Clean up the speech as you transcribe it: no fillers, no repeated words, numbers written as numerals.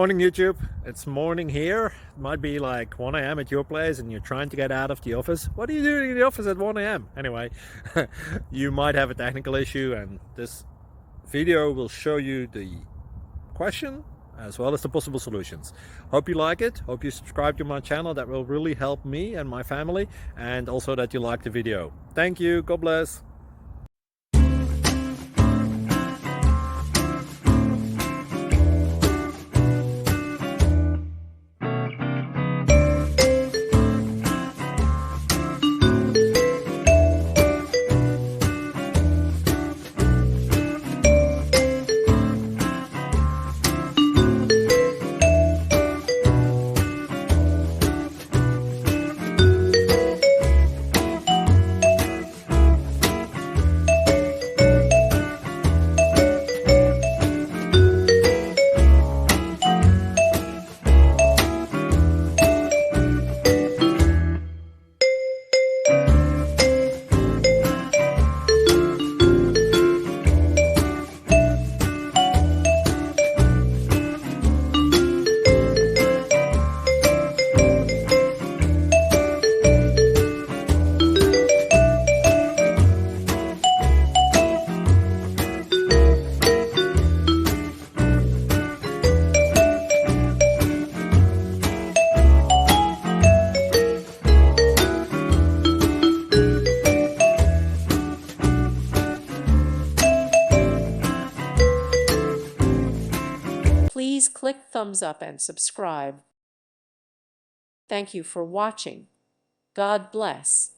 Morning YouTube, it's morning here. It might be like 1 a.m. at your place and you're trying to get out of the office. What are you doing in the office at 1 a.m.? Anyway, you might have a technical issue and this video will show you the question as well as the possible solutions. Hope you like it, hope you subscribe to my channel. That will really help me and my family, and also that you like the video. Thank you, God bless. Please click thumbs up and subscribe. Thank you for watching. God bless.